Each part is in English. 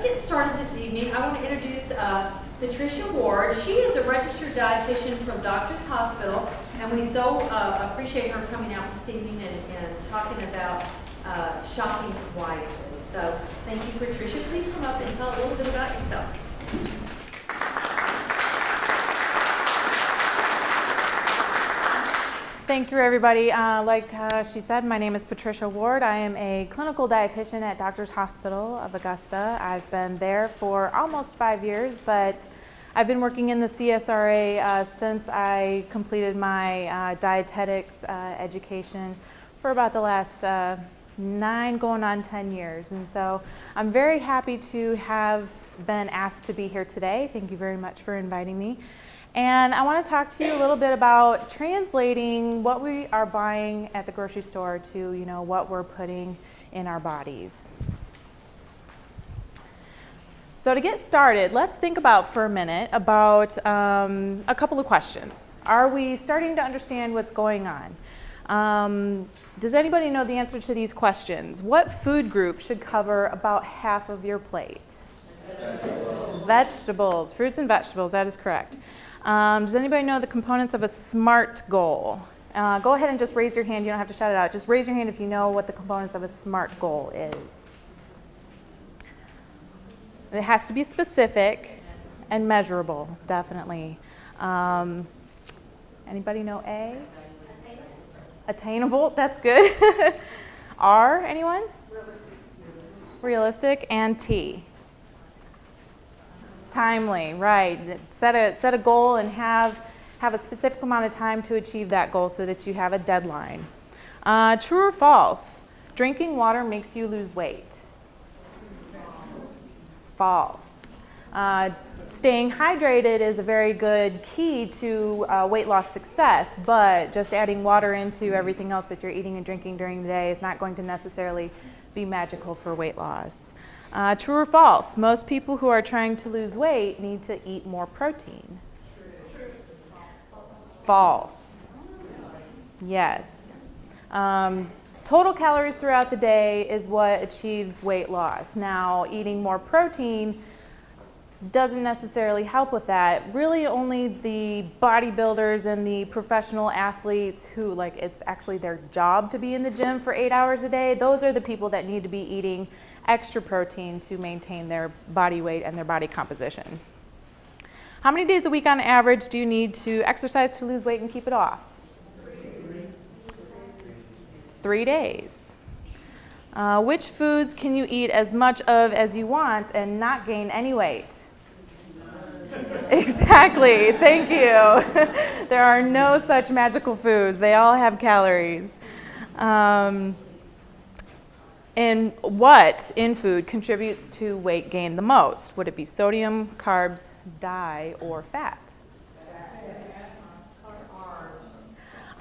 get started this evening. I want to introduce Patricia Ward. She is a registered dietitian from Doctors Hospital, and we so appreciate her coming out this evening and talking about shopping wisely. So thank you, Patricia. Please come up and tell a little bit about yourself. Thank you, everybody. Like she said, my name is Patricia Ward. I am a clinical dietitian at Doctors Hospital of Augusta. I've been there for almost 5 years, but I've been working in the CSRA since I completed my dietetics education for about the last 9 going on 10 years. And so I'm very happy to have been asked to be here today. Thank you very much for inviting me. And I want to talk to you a little bit about translating what we are buying at the grocery store to, what we're putting in our bodies. So to get started, let's think about for a minute about a couple of questions. Are we starting to understand what's going on? Does anybody know the answer to these questions? What food group should cover about half of your plate? Vegetables, fruits and vegetables, that is correct. Does anybody know the components of a SMART goal? Go ahead and just raise your hand. You don't have to shout it out. Just raise your hand if you know what the components of a SMART goal is. It has to be specific and measurable, definitely. Anybody know A? Attainable, that's good. R, anyone? Realistic. And T? Timely, right. Set a goal and have a specific amount of time to achieve that goal so that you have a deadline. True or false? Drinking water makes you lose weight. False. Staying hydrated is a very good key to weight loss success, but just adding water into everything else that you're eating and drinking during the day is not going to necessarily be magical for weight loss. True or false? Most people who are trying to lose weight need to eat more protein. False. Yes. Total calories throughout the day is what achieves weight loss. Now, eating more protein doesn't necessarily help with that. Really, only the bodybuilders and the professional athletes who, it's actually their job to be in the gym for 8 hours a day, those are the people that need to be eating extra protein to maintain their body weight and their body composition. How many days a week on average do you need to exercise to lose weight and keep it off? 3 days. Which foods can you eat as much of as you want and not gain any weight? Exactly, thank you. There are no such magical foods. They all have calories. And what in food contributes to weight gain the most? Would it be sodium, carbs, dye, or fat?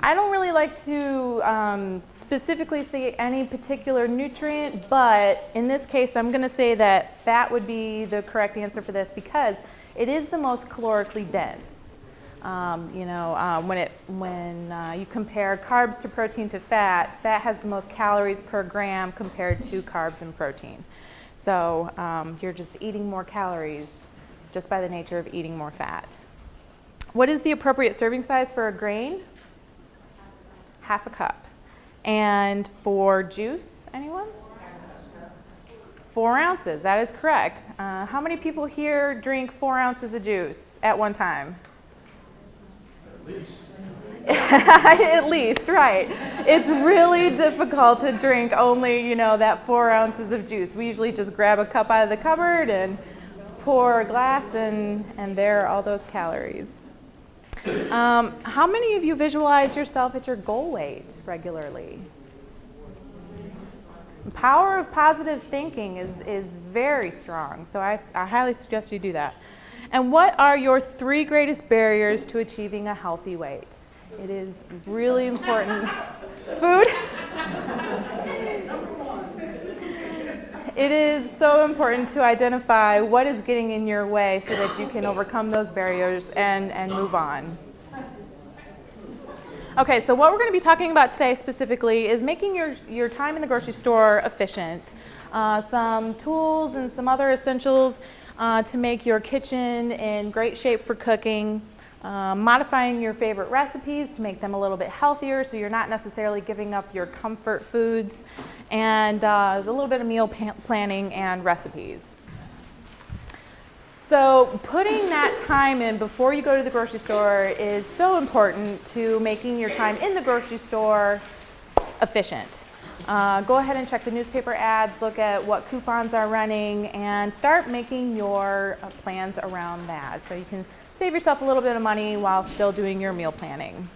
I don't really like to specifically say any particular nutrient, but in this case I'm going to say that fat would be the correct answer for this because it is the most calorically dense. When you compare carbs to protein to fat, fat has the most calories per gram compared to carbs and protein. So you're just eating more calories just by the nature of eating more fat. What is the appropriate serving size for a grain? Half a cup. And for juice, anyone? 4 ounces, that is correct. How many people here drink 4 ounces of juice at one time? At least, right. It's really difficult to drink only, that 4 ounces of juice. We usually just grab a cup out of the cupboard and pour a glass, and there are all those calories. How many of you visualize yourself at your goal weight regularly? The power of positive thinking is very strong, so I highly suggest you do that. And what are your 3 greatest barriers to achieving a healthy weight? It is really important. Food? It is so important to identify what is getting in your way so that you can overcome those barriers and move on. Okay, so what we're going to be talking about today specifically is making your time in the grocery store efficient. some tools and some other essentials to make your kitchen in great shape for cooking. Modifying your favorite recipes to make them a little bit healthier so you're not necessarily giving up your comfort foods, and there's a little bit of meal planning and recipes. So putting that time in before you go to the grocery store is so important to making your time in the grocery store efficient. Go ahead and check the newspaper ads, look at what coupons are running, and start making your plans around that so you can save yourself a little bit of money while still doing your meal planning.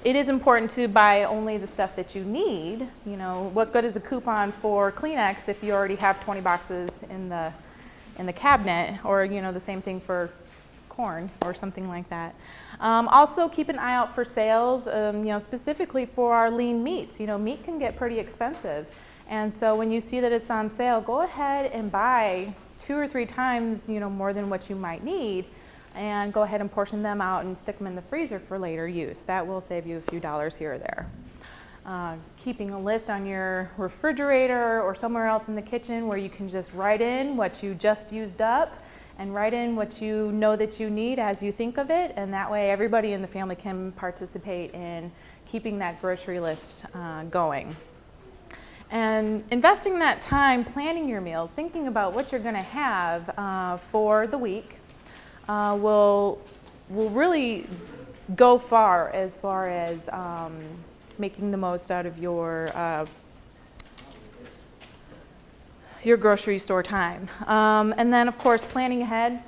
It is important to buy only the stuff that you need. You know, what good is a coupon for Kleenex if you already have 20 boxes in the cabinet, or you know, the same thing for corn or something like that. Also keep an eye out for sales, you know, specifically for our lean meats. You know, meat can get pretty expensive, and so when you see that it's on sale, go ahead and buy 2 or 3 times, you know, more than what you might need, and go ahead and portion them out and stick them in the freezer for later use. That will save you a few dollars here or there. Keeping a list on your refrigerator or somewhere else in the kitchen where you can just write in what you just used up and write in what you know that you need as you think of it, and that way everybody in the family can participate in keeping that grocery list going. And investing that time planning your meals, thinking about what you're going to have for the week will really go far as making the most out of your grocery store time. And then, of course, planning ahead.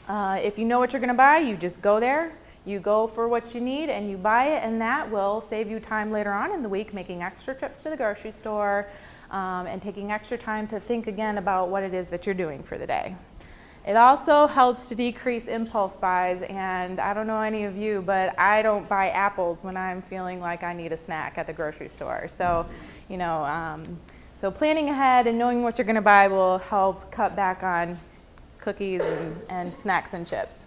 If you know what you're going to buy, you just go there. You go for what you need and you buy it, and that will save you time later on in the week making extra trips to the grocery store and taking extra time to think again about what it is that you're doing for the day. It also helps to decrease impulse buys, and I don't know any of you, but I don't buy apples when I'm feeling like I need a snack at the grocery store. So, you know, so planning ahead and knowing what you're going to buy will help cut back on cookies and snacks and chips.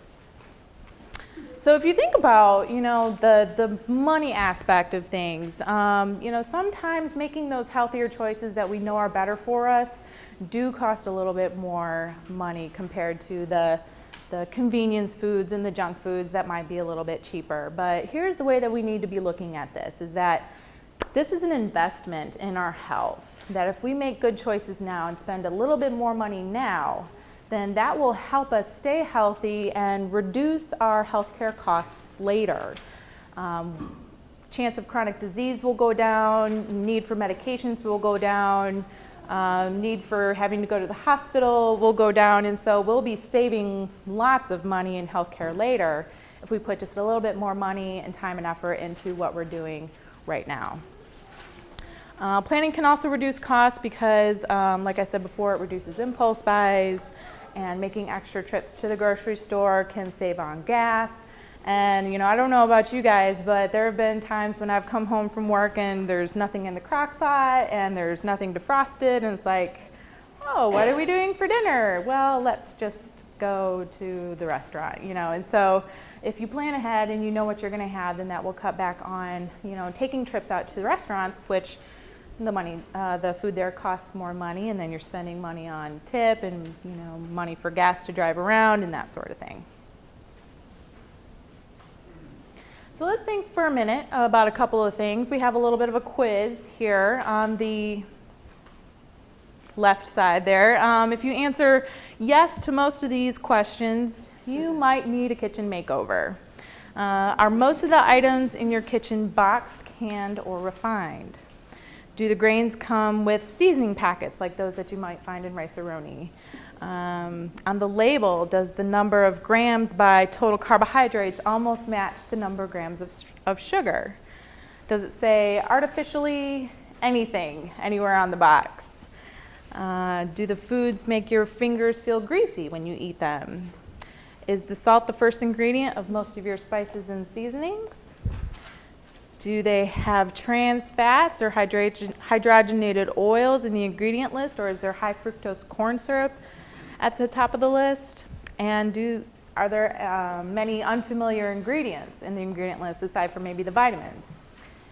So if you think about, you know, the money aspect of things, you know, sometimes making those healthier choices that we know are better for us do cost a little bit more money compared to the convenience foods and the junk foods that might be a little bit cheaper. But here's the way that we need to be looking at this, is that this is an investment in our health, that if we make good choices now and spend a little bit more money now, then that will help us stay healthy and reduce our healthcare costs later. Chance of chronic disease will go down, need for medications will go down, need for having to go to the hospital will go down, and so we'll be saving lots of money in healthcare later if we put just a little bit more money and time and effort into what we're doing right now. Planning can also reduce costs because, like I said before, it reduces impulse buys, and making extra trips to the grocery store can save on gas. And you know, I don't know about you guys, but there have been times when I've come home from work and there's nothing in the crock pot and there's nothing defrosted, and it's like, oh, what are we doing for dinner? Well, let's just go to the restaurant, you know. And so if you plan ahead and you know what you're going to have, then that will cut back on, you know, taking trips out to the restaurants, which the food there costs more money, and then you're spending money on tip and, you know, money for gas to drive around and that sort of thing. So let's think for a minute about a couple of things. We have a little bit of a quiz here on the left side there. If you answer yes to most of these questions, you might need a kitchen makeover. Are most of the items in your kitchen boxed, canned, or refined? Do the grains come with seasoning packets like those that you might find in rice-a-roni? On the label, does the number of grams by total carbohydrates almost match the number of grams of sugar? Does it say artificially anything anywhere on the box? Do the foods make your fingers feel greasy when you eat them? Is the salt the first ingredient of most of your spices and seasonings? Do they have trans fats or hydrogenated oils in the ingredient list, or is there high fructose corn syrup at the top of the list? And are there many unfamiliar ingredients in the ingredient list aside from maybe the vitamins?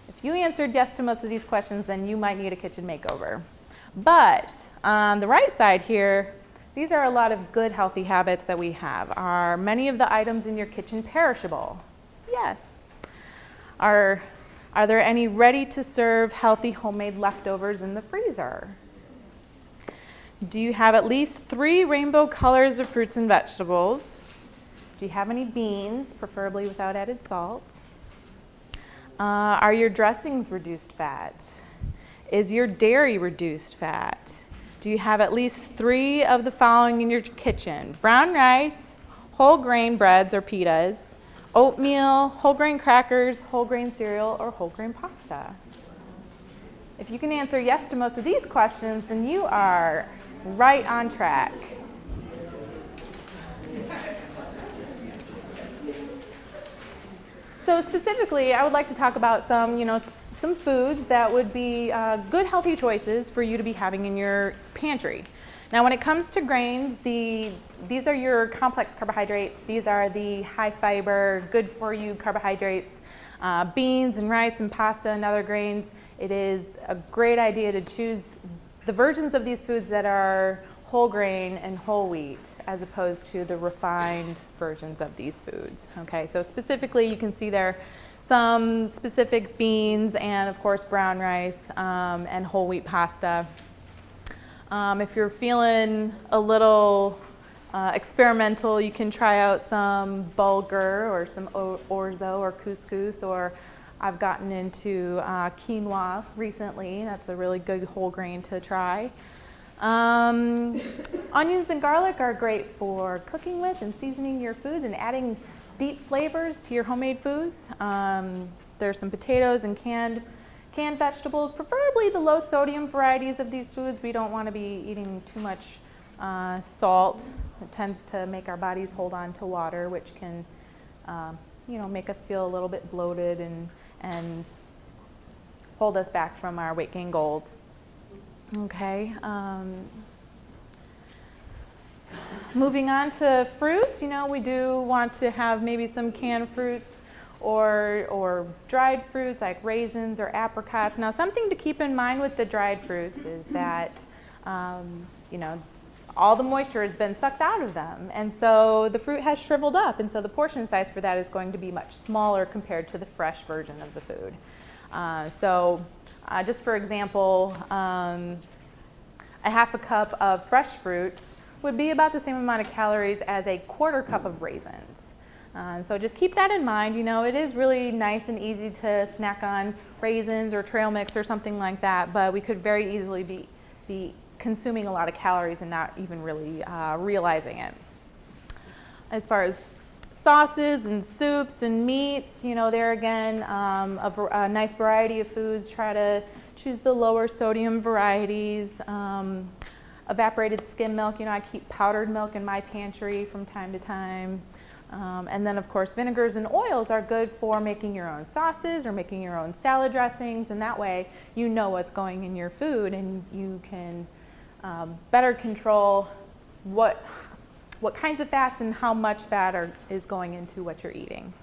If you answered yes to most of these questions, then you might need a kitchen makeover. But on the right side here, these are a lot of good healthy habits that we have. Are many of the items in your kitchen perishable? Yes. Are there any ready-to-serve healthy homemade leftovers in the freezer? Do you have at least 3 rainbow colors of fruits and vegetables? Do you have any beans, preferably without added salt? Are your dressings reduced fat? Is your dairy reduced fat? Do you have at least 3 of the following in your kitchen? Brown rice, whole grain breads or pitas, oatmeal, whole grain crackers, whole grain cereal, or whole grain pasta? If you can answer yes to most of these questions, then you are right on track. So specifically, I would like to talk about some foods that would be good healthy choices for you to be having in your pantry. Now when it comes to grains, these are your complex carbohydrates. These are the high fiber, good for you carbohydrates. Beans and rice and pasta and other grains. It is a great idea to choose the versions of these foods that are whole grain and whole wheat, as opposed to the refined versions of these foods. Okay, so specifically you can see there some specific beans and of course brown rice and whole wheat pasta. If you're feeling a little experimental, you can try out some bulgur or some orzo or couscous, or I've gotten into quinoa recently. That's a really good whole grain to try. Onions and garlic are great for cooking with and seasoning your foods and adding deep flavors to your homemade foods. There's some potatoes and canned vegetables, preferably the low sodium varieties of these foods. We don't want to be eating too much salt. It tends to make our bodies hold on to water, which can make us feel a little bit bloated and hold us back from our weight gain goals. Okay. Moving on to fruits, we do want to have maybe some canned fruits or dried fruits like raisins or apricots. Now, something to keep in mind with the dried fruits is that, all the moisture has been sucked out of them, and so the fruit has shriveled up, and so the portion size for that is going to be much smaller compared to the fresh version of the food. Just for example, a half a cup of fresh fruit would be about the same amount of calories as a quarter cup of raisins. So just keep that in mind. It is really nice and easy to snack on raisins or trail mix or something like that, but we could very easily be consuming a lot of calories and not even really realizing it. As far as sauces and soups and meats, there again, a nice variety of foods. Try to choose the lower sodium varieties. Evaporated skim milk, I keep powdered milk in my pantry from time to time. And then of course vinegars and oils are good for making your own sauces or making your own salad dressings, and that way you know what's going in your food and you can better control what kinds of fats and how much fat is going into what you're eating.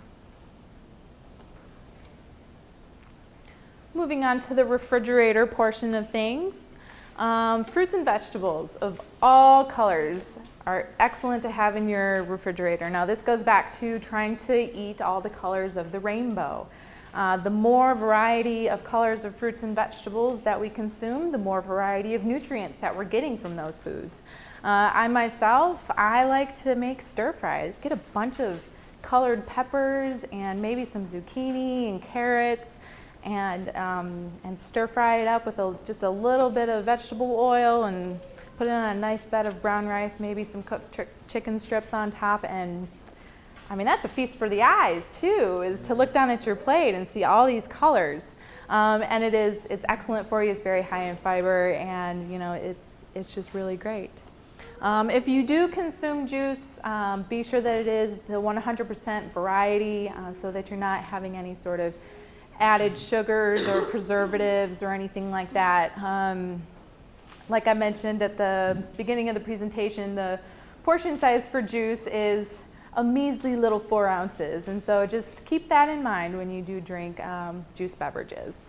Moving on to the refrigerator portion of things. Fruits and vegetables of all colors are excellent to have in your refrigerator. Now this goes back to trying to eat all the colors of the rainbow. The more variety of colors of fruits and vegetables that we consume, the more variety of nutrients that we're getting from those foods. I like to make stir fries. Get a bunch of colored peppers and maybe some zucchini and carrots, and stir fry it up with just a little bit of vegetable oil and put it on a nice bed of brown rice, maybe some cooked chicken strips on top, and that's a feast for the eyes too, is to look down at your plate and see all these colors. And it's excellent for you. It's very high in fiber, and it's just really great. If you do consume juice, be sure that it is the 100% variety, so that you're not having any sort of added sugars or preservatives or anything like that. Like I mentioned at the beginning of the presentation, the portion size for juice is a measly little 4 ounces. And so just keep that in mind when you do drink juice beverages.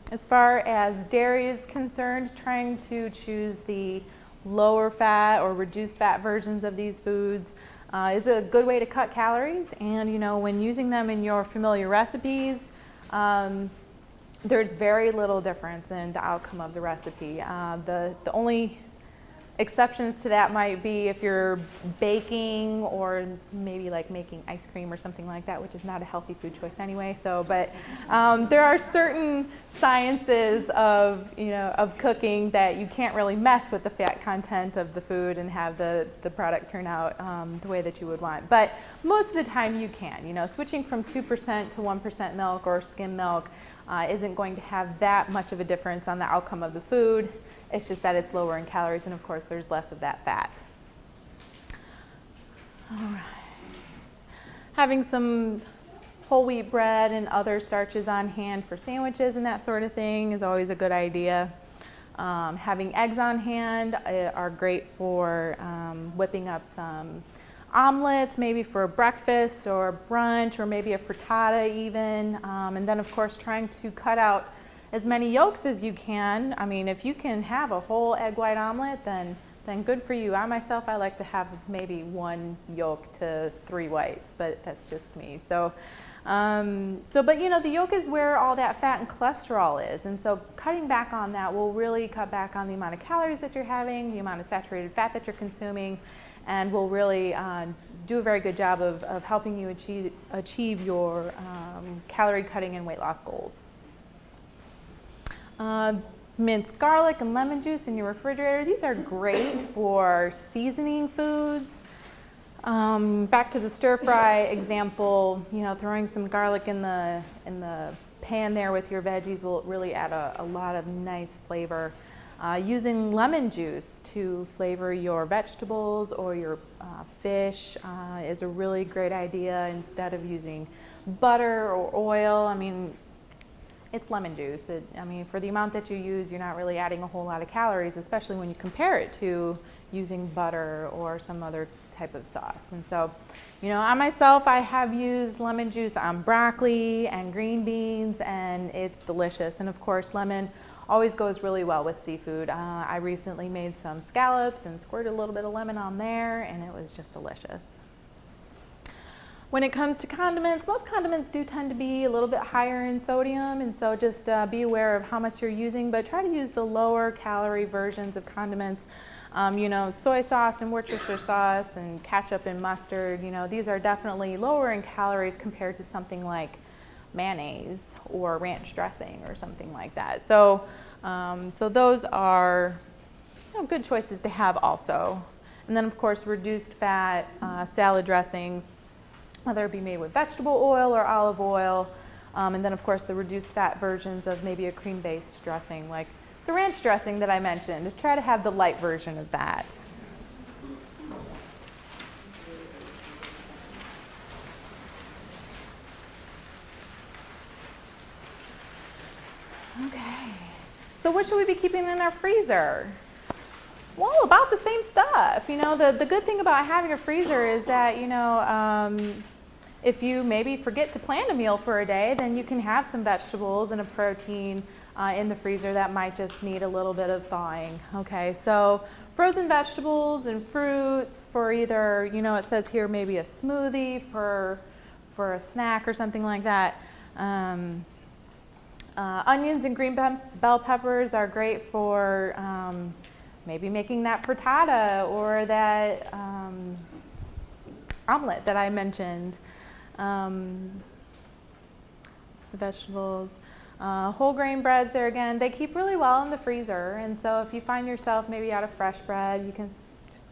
As far as dairy is concerned, trying to choose the lower fat or reduced fat versions of these foods is a good way to cut calories. And when using them in your familiar recipes, there's very little difference in the outcome of the recipe. The only exceptions to that might be if you're baking or maybe like making ice cream or something like that, which is not a healthy food choice anyway. But there are certain sciences of cooking that you can't really mess with the fat content of the food and have the product turn out the way that you would want. But most of the time you can. Switching from 2% to 1% milk or skim milk isn't going to have that much of a difference on the outcome of the food. It's just that it's lower in calories, and of course there's less of that fat. All right. Having some whole wheat bread and other starches on hand for sandwiches and that sort of thing is always a good idea. Having eggs on hand are great for whipping up some omelets, maybe for breakfast or brunch, or maybe a frittata even. And then of course trying to cut out as many yolks as you can. I mean, if you can have a whole egg white omelet, then good for you. I myself, I like to have maybe 1 yolk to 3 whites, but that's just me. But the yolk is where all that fat and cholesterol is, and so cutting back on that will really cut back on the amount of calories that you're having, the amount of saturated fat that you're consuming, and will really do a very good job of helping you achieve your calorie cutting and weight loss goals. Minced garlic and lemon juice in your refrigerator. These are great for seasoning foods. Back to the stir fry example, throwing some garlic in the pan there with your veggies will really add a lot of nice flavor. Using lemon juice to flavor your vegetables or your fish is a really great idea instead of using butter or oil. I mean, it's lemon juice. For the amount that you use, you're not really adding a whole lot of calories, especially when you compare it to using butter or some other type of sauce. And so, I myself, I have used lemon juice on broccoli and green beans, and it's delicious. And of course, lemon always goes really well with seafood. I recently made some scallops and squirted a little bit of lemon on there, and it was just delicious. When it comes to condiments, most condiments do tend to be a little bit higher in sodium, and so just be aware of how much you're using, but try to use the lower calorie versions of condiments. Soy sauce and Worcestershire sauce and ketchup and mustard, these are definitely lower in calories compared to something like mayonnaise or ranch dressing or something like that. So those are good choices to have also. And then of course reduced fat salad dressings, whether it be made with vegetable oil or olive oil, and then of course the reduced fat versions of maybe a cream-based dressing like the ranch dressing that I mentioned. Just try to have the light version of that. Okay, so what should we be keeping in our freezer? Well, about the same stuff. The good thing about having a freezer is that, if you maybe forget to plan a meal for a day, then you can have some vegetables and a protein in the freezer that might just need a little bit of thawing. Okay, so frozen vegetables and fruits for either, it says here maybe a smoothie for a snack or something like that. Onions and green bell peppers are great for maybe making that frittata or that omelet that I mentioned. The vegetables. Whole grain breads there again, they keep really well in the freezer, and so if you find yourself maybe out of fresh bread, you can just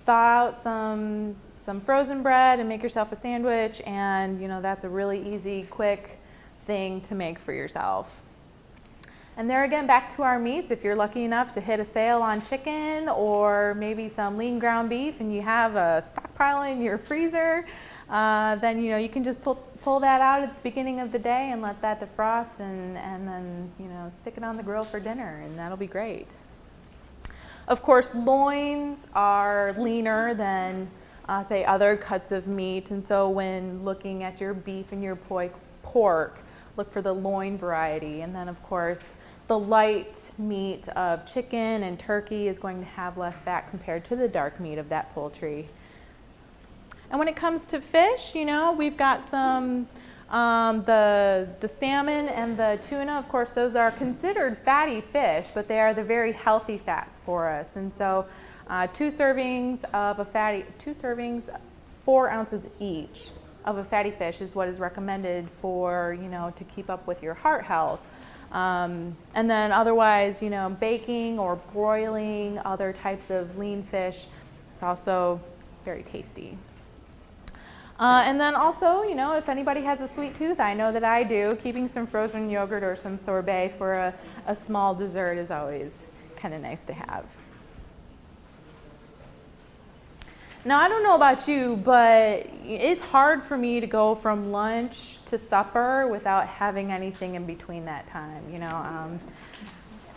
thaw out some frozen bread and make yourself a sandwich, and that's a really easy, quick thing to make for yourself. And there again, back to our meats, if you're lucky enough to hit a sale on chicken or maybe some lean ground beef and you have a stockpile in your freezer, then you can just pull that out at the beginning of the day and let that defrost and then stick it on the grill for dinner, and that'll be great. Of course, loins are leaner than, say, other cuts of meat, and so when looking at your beef and your pork, look for the loin variety. And then, of course, the light meat of chicken and turkey is going to have less fat compared to the dark meat of that poultry. And when it comes to fish, you know, we've got some, the salmon and the tuna, of course, those are considered fatty fish, but they are the very healthy fats for us. And so 2 servings, 4 ounces each of a fatty fish is what is recommended for, you know, to keep up with your heart health. And then otherwise, you know, baking or broiling other types of lean fish, it's also very tasty. And then also, you know, if anybody has a sweet tooth, I know that I do, keeping some frozen yogurt or some sorbet for a small dessert is always kind of nice to have. Now, I don't know about you, but it's hard for me to go from lunch to supper without having anything in between that time. You know,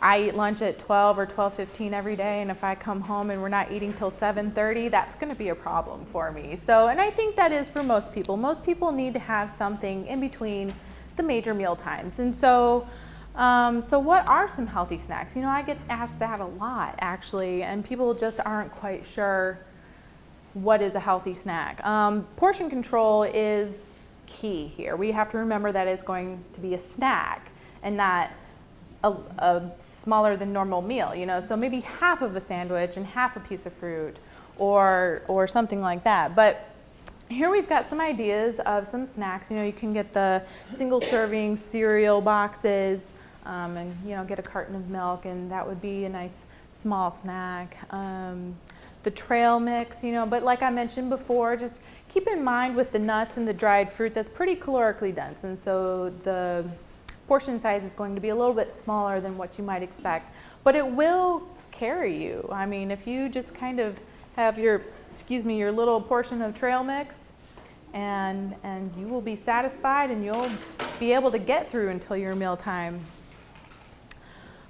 I eat lunch at 12 or 12:15 every day, and if I come home and we're not eating till 7:30, that's going to be a problem for me. So, and I think that is for most people. Most people need to have something in between the major meal times. And so, so what are some healthy snacks? You know, I get asked that a lot, actually, and people just aren't quite sure what is a healthy snack. Portion control is key here. We have to remember that it's going to be a snack and not a smaller than normal meal, you know, so maybe half of a sandwich and half a piece of fruit or something like that. But here we've got some ideas of some snacks. You know, you can get the single serving cereal boxes and, you know, get a carton of milk, and that would be a nice small snack. The trail mix, you know, but like I mentioned before, just keep in mind with the nuts and the dried fruit, that's pretty calorically dense, and so the portion size is going to be a little bit smaller than what you might expect, but it will carry you. I mean, if you just kind of have your, your little portion of trail mix, and you will be satisfied and you'll be able to get through until your mealtime.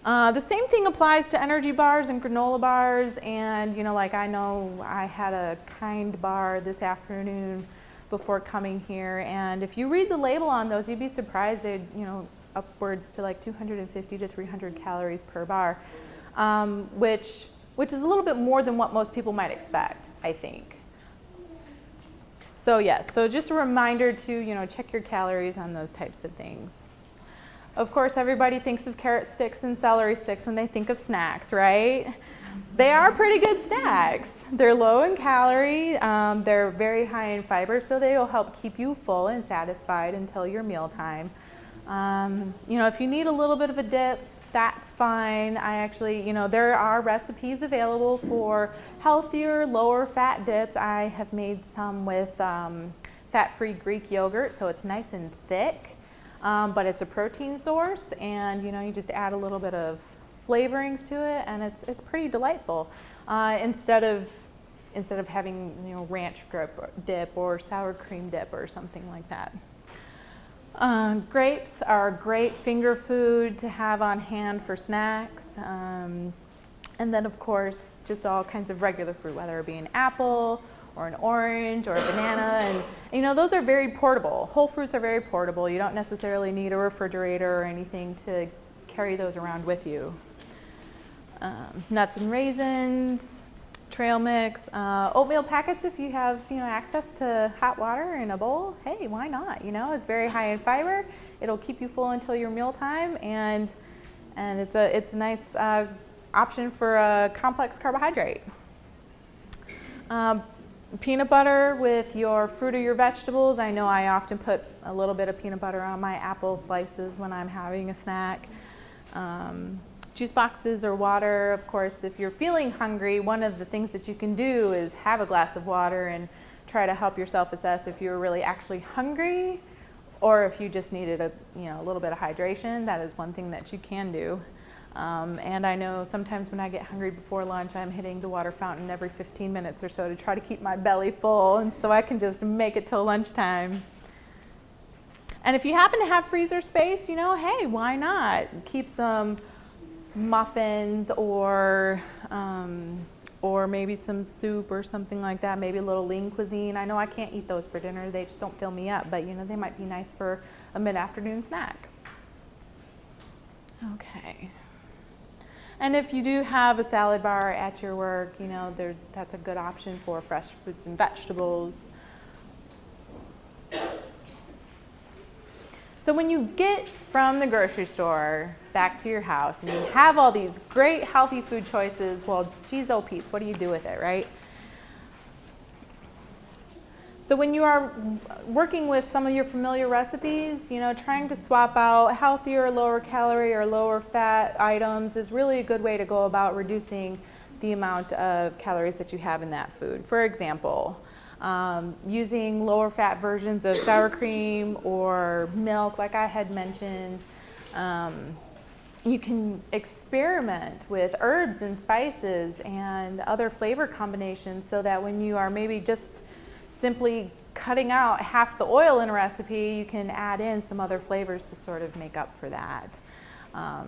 The same thing applies to energy bars and granola bars, and you know, like I know I had a Kind bar this afternoon before coming here, and if you read the label on those, you'd be surprised. They, you know, upwards to like 250 to 300 calories per bar, which is a little bit more than what most people might expect, I think. So yes, so just a reminder to, you know, check your calories on those types of things. Of course, everybody thinks of carrot sticks and celery sticks when they think of snacks, right? They are pretty good snacks. They're low in calorie, they're very high in fiber, so they'll help keep you full and satisfied until your mealtime. You know, if you need a little bit of a dip, that's fine. I actually, you know, there are recipes available for healthier, lower fat dips. I have made some with fat-free Greek yogurt, so it's nice and thick. But it's a protein source, and you know, you just add a little bit of flavorings to it, and it's pretty delightful. Instead of having, you know, ranch dip or sour cream dip or something like that. Grapes are a great finger food to have on hand for snacks, and then of course just all kinds of regular fruit, whether it be an apple or an orange or a banana, and you know, those are very portable. Whole fruits are very portable. You don't necessarily need a refrigerator or anything to carry those around with you. Nuts and raisins, trail mix, oatmeal packets if you have, you know, access to hot water in a bowl. Hey, why not? You know, it's very high in fiber. It'll keep you full until your mealtime, and it's a nice option for a complex carbohydrate. Peanut butter with your fruit or your vegetables. I know I often put a little bit of peanut butter on my apple slices when I'm having a snack. Juice boxes or water, of course, if you're feeling hungry, one of the things that you can do is have a glass of water and try to help yourself assess if you're really actually hungry or if you just needed a little bit of hydration. That is one thing that you can do. And I know sometimes when I get hungry before lunch, I'm hitting the water fountain every 15 minutes or so to try to keep my belly full, and so I can just make it till lunchtime. And if you happen to have freezer space, you know, hey, why not? Keep some muffins or maybe some soup or something like that, maybe a little lean cuisine. I know I can't eat those for dinner, they just don't fill me up, but you know, they might be nice for a mid-afternoon snack. Okay. And if you do have a salad bar at your work, you know, that's a good option for fresh fruits and vegetables. So when you get from the grocery store back to your house and you have all these great healthy food choices, well, geez, oh Pete's, what do you do with it, right? So when you are working with some of your familiar recipes, you know, trying to swap out healthier, lower calorie or lower fat items is really a good way to go about reducing the amount of calories that you have in that food. For example, using lower fat versions of sour cream or milk, like I had mentioned. You can experiment with herbs and spices and other flavor combinations so that when you are maybe just simply cutting out half the oil in a recipe, you can add in some other flavors to sort of make up for that.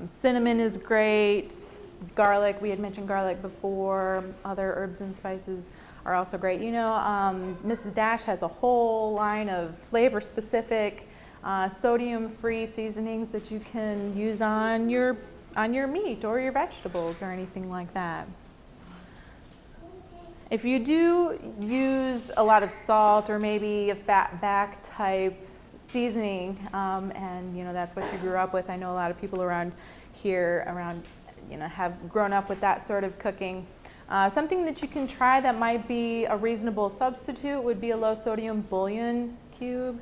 Cinnamon is great. Garlic, we had mentioned garlic before. Other herbs and spices are also great. You know, Mrs. Dash has a whole line of flavor-specific, sodium-free seasonings that you can use on your meat or your vegetables or anything like that. If you do use a lot of salt or maybe a fat back type seasoning, and you know that's what you grew up with, I know a lot of people around here, you know, have grown up with that sort of cooking. Something that you can try that might be a reasonable substitute would be a low sodium bouillon cube,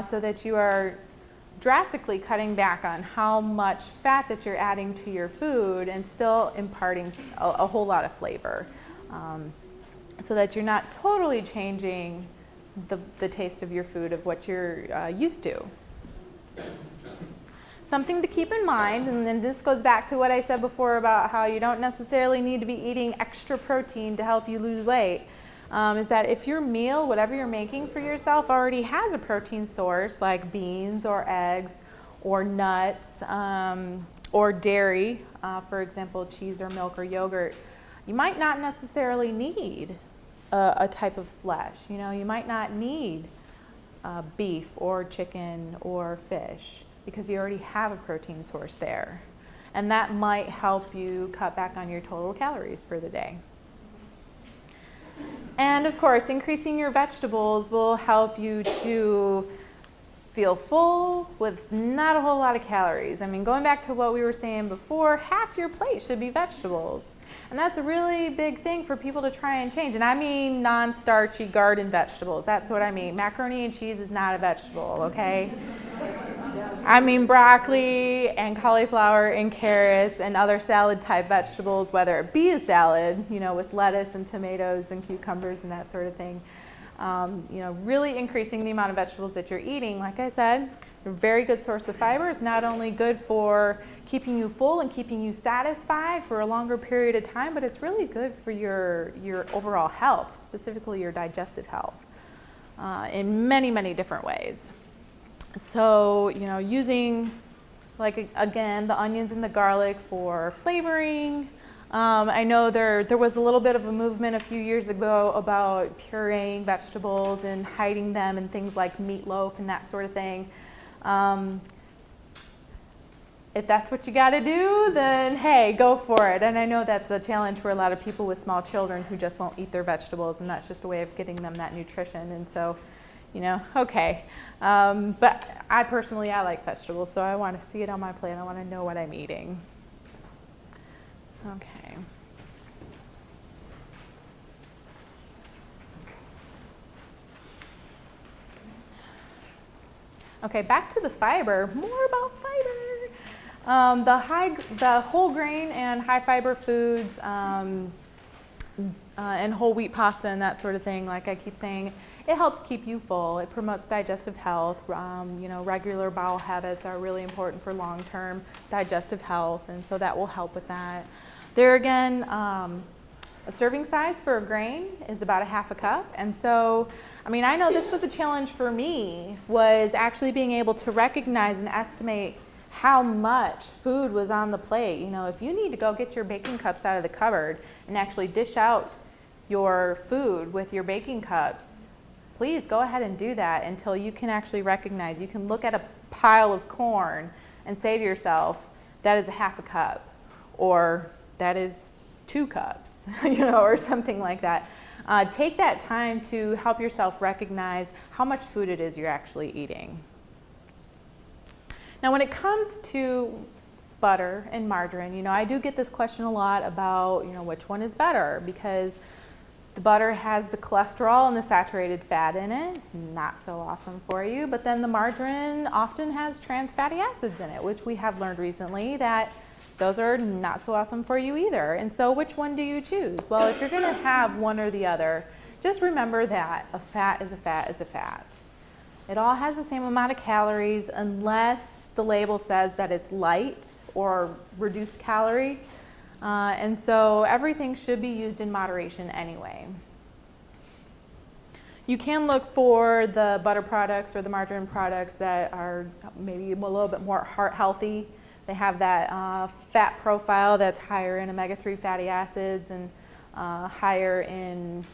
so that you are drastically cutting back on how much fat that you're adding to your food and still imparting a whole lot of flavor. So that you're not totally changing the taste of your food of what you're used to. Something to keep in mind, and then this goes back to what I said before about how you don't necessarily need to be eating extra protein to help you lose weight, is that if your meal, whatever you're making for yourself, already has a protein source like beans or eggs or nuts or dairy, for example, cheese or milk or yogurt, you might not necessarily need a type of flesh. You know, you might not need beef or chicken or fish because you already have a protein source there. And that might help you cut back on your total calories for the day. And of course, increasing your vegetables will help you to feel full with not a whole lot of calories. I mean, going back to what we were saying before, half your plate should be vegetables. And that's a really big thing for people to try and change. And I mean non-starchy garden vegetables. That's what I mean. Macaroni and cheese is not a vegetable, okay? I mean broccoli and cauliflower and carrots and other salad type vegetables, whether it be a salad, you know, with lettuce and tomatoes and cucumbers and that sort of thing. You know, really increasing the amount of vegetables that you're eating. Like I said, a very good source of fiber. Is not only good for keeping you full and keeping you satisfied for a longer period of time, but it's really good for your overall health, specifically your digestive health, in many, many different ways. So, you know, using, like, again, the onions and the garlic for flavoring. I know there was a little bit of a movement a few years ago about pureeing vegetables and hiding them in things like meatloaf and that sort of thing. If that's what you got to do, then hey, go for it. And I know that's a challenge for a lot of people with small children who just won't eat their vegetables, and that's just a way of getting them that nutrition. And so, you know, okay. But I personally like vegetables, so I want to see it on my plate. I want to know what I'm eating. Okay. Okay, back to the fiber. More about fiber. The whole grain and high fiber foods and whole wheat pasta and that sort of thing, like I keep saying, it helps keep you full. It promotes digestive health. You know, regular bowel habits are really important for long-term digestive health, and so that will help with that. There again, a serving size for a grain is about 1/2 cup, and so, I mean, I know this was a challenge for me, was actually being able to recognize and estimate how much food was on the plate. You know, if you need to go get your baking cups out of the cupboard and actually dish out your food with your baking cups, please go ahead and do that until you can actually recognize. You can look at a pile of corn and say to yourself, that is a half a cup, or that is 2 cups, you know, or something like that. Take that time to help yourself recognize how much food it is you're actually eating. Now, when it comes to butter and margarine, you know, I do get this question a lot about, you know, which one is better, because the butter has the cholesterol and the saturated fat in it. It's not so awesome for you. But then the margarine often has trans fatty acids in it, which we have learned recently that those are not so awesome for you either. And so which one do you choose? Well, if you're going to have one or the other, just remember that a fat is a fat is a fat. It all has the same amount of calories unless the label says that it's light or reduced calorie. And so everything should be used in moderation anyway. You can look for the butter products or the margarine products that are maybe a little bit more heart healthy. They have that fat profile that's higher in omega-3 fatty acids and higher in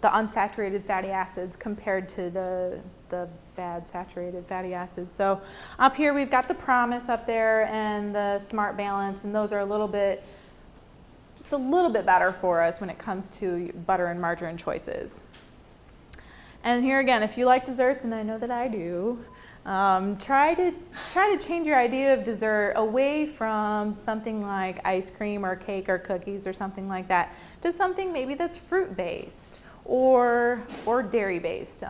the unsaturated fatty acids compared to the bad saturated fatty acids. So up here we've got the Promise up there and the Smart Balance, and those are just a little bit better for us when it comes to butter and margarine choices. And here again, if you like desserts, and I know that I do, try to change your idea of dessert away from something like ice cream or cake or cookies or something like that to something maybe that's fruit-based or dairy-based.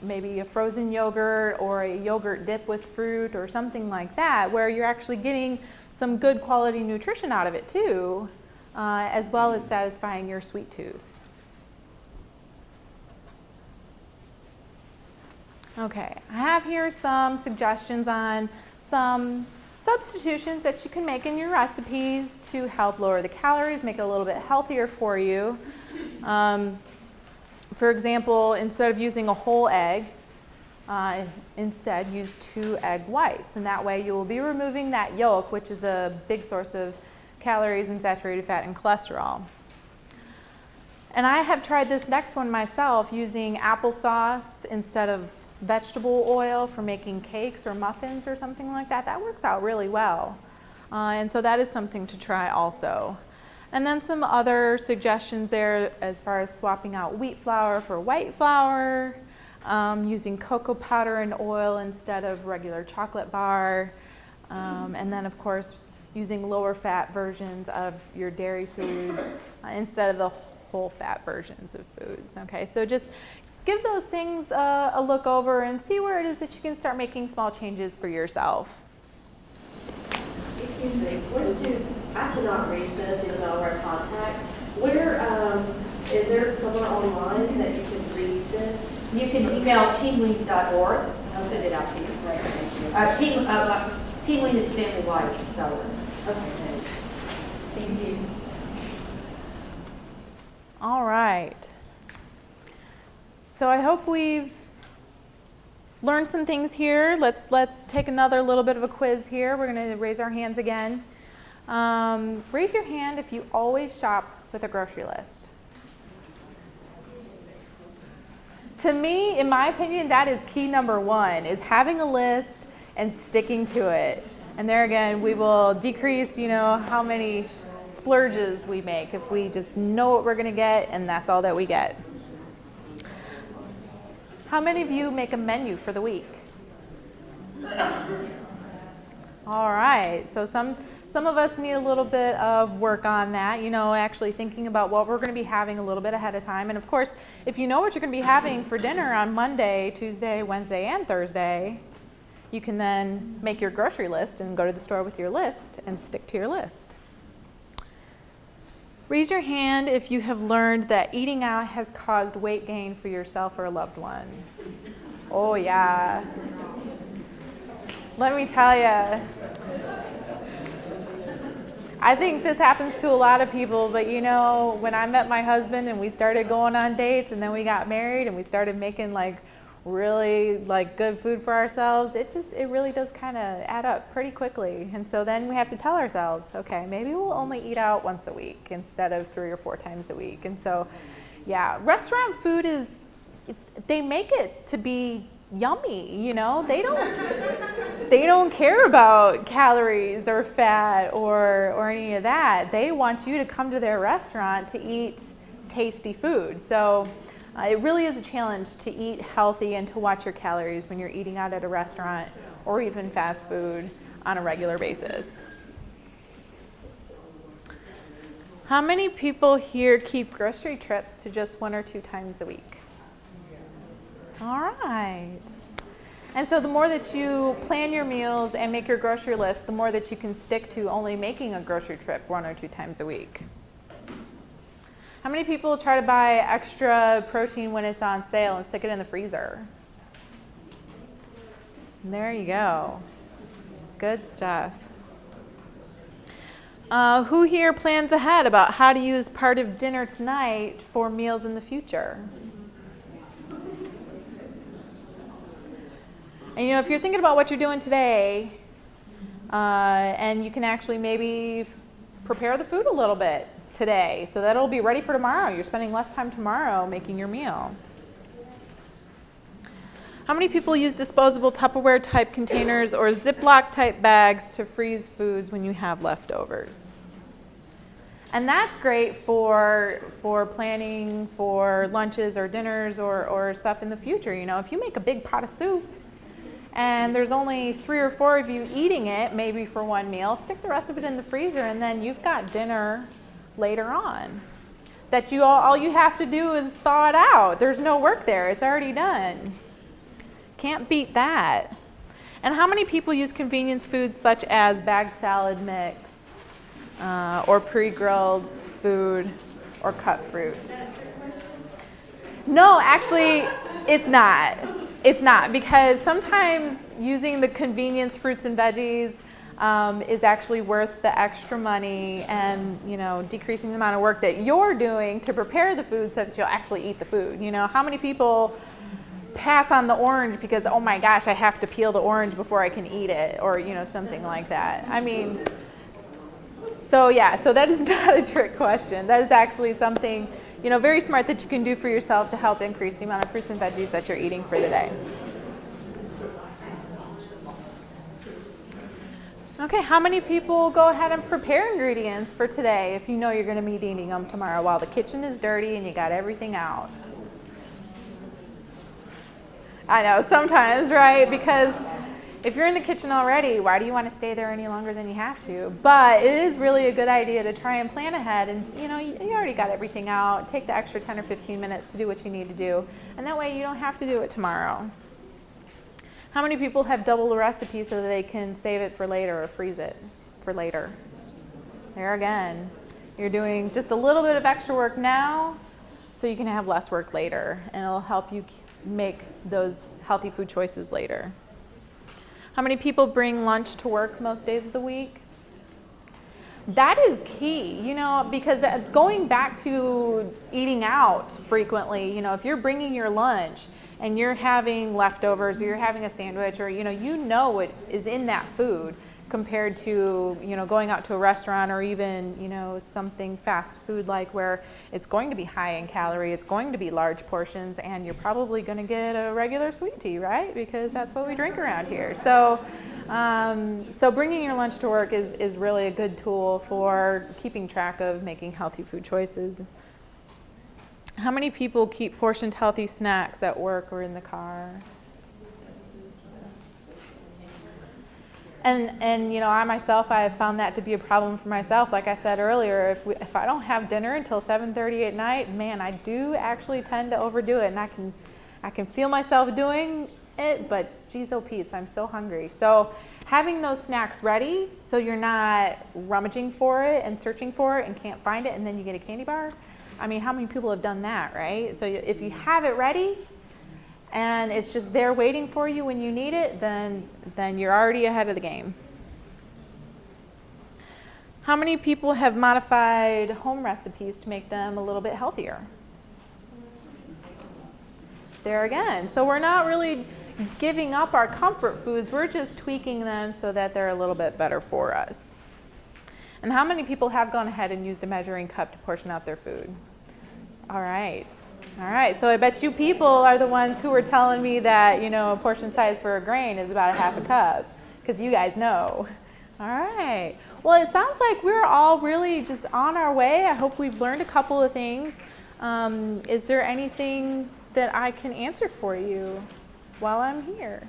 Maybe a frozen yogurt or a yogurt dip with fruit or something like that, where you're actually getting some good quality nutrition out of it too, as well as satisfying your sweet tooth. Okay, I have here some suggestions on some substitutions that you can make in your recipes to help lower the calories, make it a little bit healthier for you. For example, instead of using a whole egg, instead use 2 egg whites, and that way you will be removing that yolk, which is a big source of calories and saturated fat and cholesterol. And I have tried this next one myself, using applesauce instead of vegetable oil for making cakes or muffins or something like that. That works out really well. And so that is something to try also. And then some other suggestions there as far as swapping out wheat flour for white flour, using cocoa powder and oil instead of regular chocolate bar, and then of course using lower fat versions of your dairy foods instead of the whole fat versions of foods. Okay, so just give those things a look over and see where it is that you can start making small changes for yourself. Excuse me, I cannot read this even though I wear contacts. Is there someone online that you can read this? You can email teamlead.org. I'll send it out to you. Right, thank you. Teamlead@familywide.org. Okay, thanks. Thank you. All right. So I hope we've learned some things here. Let's take another little bit of a quiz here. We're going to raise our hands again. Raise your hand if you always shop with a grocery list. To me, in my opinion, that is key number 1, is having a list and sticking to it. And there again, we will decrease, how many splurges we make if we just know what we're going to get and that's all that we get. How many of you make a menu for the week? All right, so some of us need a little bit of work on that, actually thinking about what we're going to be having a little bit ahead of time. And of course, if you know what you're going to be having for dinner on Monday, Tuesday, Wednesday, and Thursday, you can then make your grocery list and go to the store with your list and stick to your list. Raise your hand if you have learned that eating out has caused weight gain for yourself or a loved one. Oh yeah. Let me tell you, I think this happens to a lot of people, but when I met my husband and we started going on dates and then we got married and we started making like really like good food for ourselves, it really does kind of add up pretty quickly. And so then we have to tell ourselves, okay, maybe we'll only eat out once a week instead of 3 or 4 times a week. And so, yeah, restaurant food they make it to be yummy, you know. They don't care about calories or fat or any of that. They want you to come to their restaurant to eat tasty food. So it really is a challenge to eat healthy and to watch your calories when you're eating out at a restaurant or even fast food on a regular basis. How many people here keep grocery trips to just 1 or 2 times a week? All right. And so the more that you plan your meals and make your grocery list, the more that you can stick to only making a grocery trip 1 or 2 times a week. How many people try to buy extra protein when it's on sale and stick it in the freezer? There you go. Good stuff. Who here plans ahead about how to use part of dinner tonight for meals in the future? And if you're thinking about what you're doing today, and you can actually maybe prepare the food a little bit today so that it'll be ready for tomorrow. You're spending less time tomorrow making your meal. How many people use disposable Tupperware type containers or Ziploc type bags to freeze foods when you have leftovers? And that's great for planning for lunches or dinners or stuff in the future. If you make a big pot of soup and there's only 3 or 4 of you eating it, maybe for one meal, stick the rest of it in the freezer and then you've got dinner later on. That all you have to do is thaw it out. There's no work there. It's already done. Can't beat that. And how many people use convenience foods such as bagged salad mix or pre-grilled food or cut fruit? No, actually, it's not. It's not, because sometimes using the convenience fruits and veggies is actually worth the extra money and, decreasing the amount of work that you're doing to prepare the food so that you'll actually eat the food. How many people pass on the orange because, oh my gosh, I have to peel the orange before I can eat it, or, something like that. So that is not a trick question. That is actually something, very smart that you can do for yourself to help increase the amount of fruits and veggies that you're eating for the day. Okay, how many people go ahead and prepare ingredients for today if you know you're going to be eating them tomorrow while the kitchen is dirty and you got everything out? I know, sometimes, right? Because if you're in the kitchen already, why do you want to stay there any longer than you have to? But it is really a good idea to try and plan ahead and, you already got everything out. Take the extra 10 or 15 minutes to do what you need to do. And that way you don't have to do it tomorrow. How many people have double the recipe so that they can save it for later or freeze it for later? There again, you're doing just a little bit of extra work now so you can have less work later, and it'll help you make those healthy food choices later. How many people bring lunch to work most days of the week? That is key, because going back to eating out frequently, if you're bringing your lunch and you're having leftovers or you're having a sandwich or, what is in that food compared to, going out to a restaurant or even, something fast food like where it's going to be high in calorie, it's going to be large portions, and you're probably going to get a regular sweet tea, right? Because that's what we drink around here. So bringing your lunch to work is really a good tool for keeping track of making healthy food choices. How many people keep portioned healthy snacks at work or in the car? And I myself, I have found that to be a problem for myself. Like I said earlier, if I don't have dinner until 7:30 at night, man, I do actually tend to overdo it, and I can feel myself doing it, but geez, oh Pete, I'm so hungry. So having those snacks ready so you're not rummaging for it and searching for it and can't find it, and then you get a candy bar. How many people have done that, right? So if you have it ready and it's just there waiting for you when you need it, then you're already ahead of the game. How many people have modified home recipes to make them a little bit healthier? there again. So we're not really giving up our comfort foods, we're just tweaking them so that they're a little bit better for us. And how many people have gone ahead and used a measuring cup to portion out their food? All right. All right, so I bet you people are the ones who were telling me that, you know, a portion size for a grain is about a half a cup, because you guys know. All right. Well, it sounds like we're all really just on our way. I hope we've learned a couple of things. Is there anything that I can answer for you while I'm here?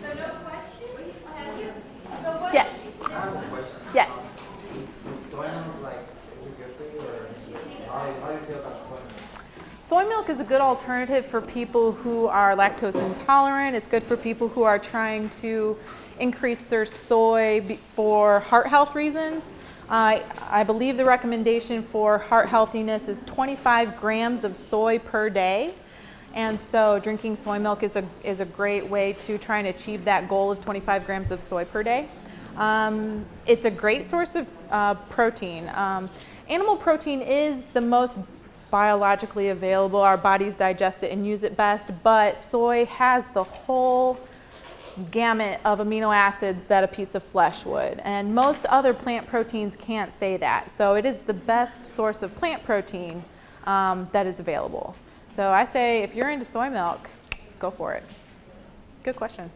So no questions? Have you? So what? Yes. I have a question. Yes. Is soy milk like, is it good for you, or how do you feel about soy milk? Soy milk is a good alternative for people who are lactose intolerant. It's good for people who are trying to increase their soy for heart health reasons. I believe the recommendation for heart healthiness is 25 grams of soy per day. And so drinking soy milk is a great way to try and achieve that goal of 25 grams of soy per day. It's a great source of protein. Animal protein is the most biologically available. Our bodies digest it and use it best, but soy has the whole gamut of amino acids that a piece of flesh would. And most other plant proteins can't say that. So it is the best source of plant protein that is available. So I say if you're into soy milk, go for it. Good question.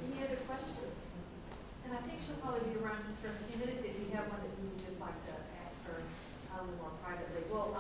Any other questions? And I think she'll probably be around just for a few minutes if you have one that you would just like to ask her a little more privately. Well,